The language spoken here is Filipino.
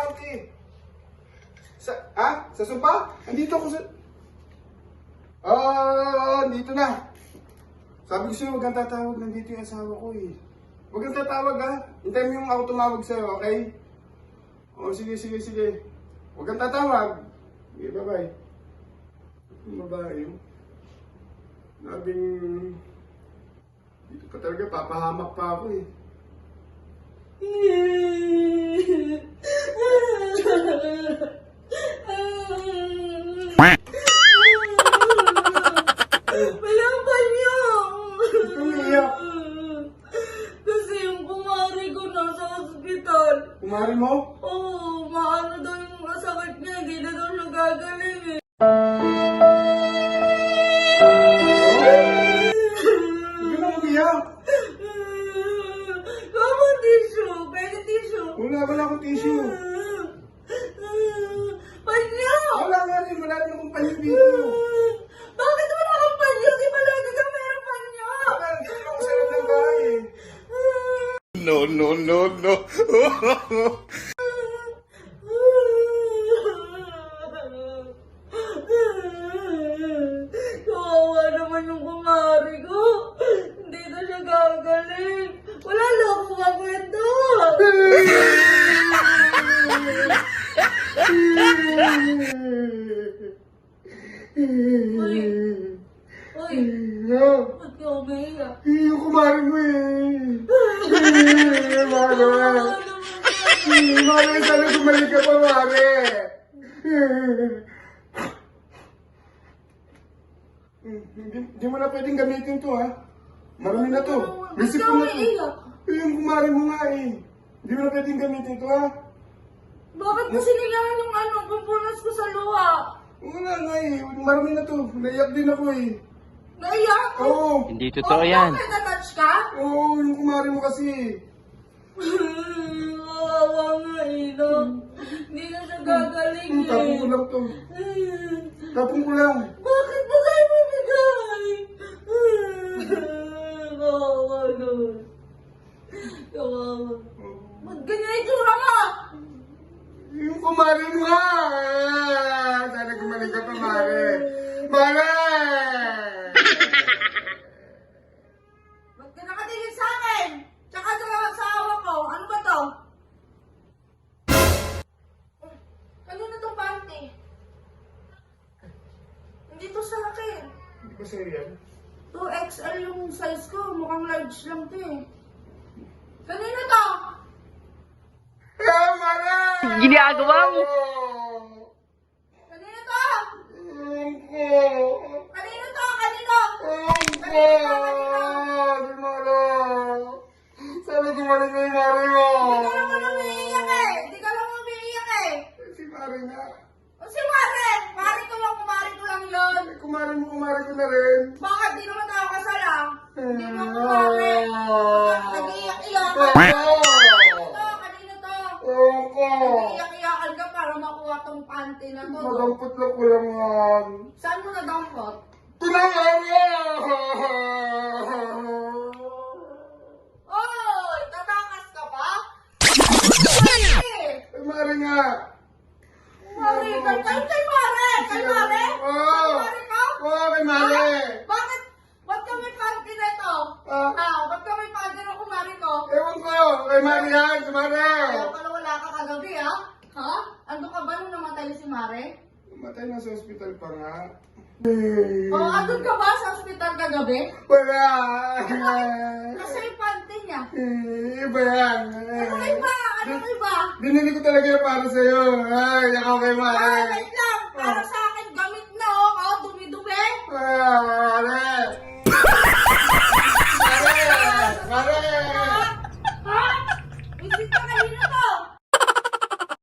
panty. Sa sopa? Andito ako sa... Dito na. Sabi ko sa'yo, huwag kang tatawag. Nandito yung asawa ko eh. Huwag kang tatawag ha. Hintayin mo yung ako tumawag sa'yo, okay? O, sige. Huwag kang tatawag. Okay, bye-bye. Yung babae yun. Nabing... Dito pa talaga, papahamak pa ako eh. Mayaman niyo! Umiiyak. Kasi yung kumari ko nasa ospital. Kumari mo? Oo, maano daw yung masakit niya. Hindi na daw siya gagaling eh. Hindi na umiiyak. Kamo tissue? Pwede tissue? Wala akong tissue. Panyo! Wala rin akong panyo dito. Bakit wala kang panyo? Di ba lagi ka meron panyo? Wala, hindi ako sa loob ng bahay eh. No. Kawawa naman yung kumari ko. Hindi na siya gagaling. Wala lang akong makwento. Uy, ba't ka umiiyak? Yung kumari mo eh. Mare, sana bumalik ka pa, Mare. Hindi mo na pwedeng gamitin to, ha? Marami na to. Receipt ko na to. Yung kumari mo nga eh. Hindi mo na pwedeng gamitin to, ha? Bakit mo sinilangan yung pampunas ko sa luha? Wala nga eh. Marami na to. Naiyak din ako eh. Naiyak? Oo. Hindi totoo yan. Bakit na-touch ka? Oo, yung kumari mo kasi eh. Kawawa nga eh, no? Hindi na siya gagaling eh. Tapong ko lang to. Tapong ko lang. Bakit mo kayo mabigay? Kawawa naman. Kawawa. Ba't ganyan itsura mo? Yung kumari mo nga. Sana gumaling ka pa, Mare. Mare! Ba't ka nakatingin sa akin? Tsaka sa asawa ko. Ano ba to? Kanina tong panty? Hindi to sa akin. Hindi ba sa'yo yan? 2XL yung size ko. Mukhang large lang to eh. Kanina to? Mare! Ginagawa mo? Kanina to? Kanina to? Kanino? Sana gumaling ka yung Mare mo. Hindi ka naman umiiyak eh. Hindi ka naman umiiyak eh. Si Mare nga. O si Mare? Mare ko lang, kumare ko lang yun. Kumari ko na rin. Bakit? Di naman tayo kasala. Hindi mo kumare. Nag-iiyak-iyak ka. Kanino to? Nag-iiyak-iyakan ka para makuha tong panty na to. Madampot lang ko lang yan. Saan mo nadampot? Tinangan mo! Oy! Tatakas ka ba? Mare nga. Mare, kay Mare! Kay Mare? Oo. Kay Mare ka? Oo, kay Mare. Bakit? Ba't ka may panty na ito? Ba't ka may panty na kumari ko? Ewan ko, kay Mare yan, si Mare. Kaya pala wala ka kagabi, ha? Ha? Ando ka ba nung namatay si Mare? Matay na sa ospital pa nga. O, andun ka ba sa ospital kagabi? Wala. Kasi yung panty niya. Iba yan. Ano iba? Ano iba? Binili ko talaga yung para sa'yo. Ay, ako kay Mare. Wait lang!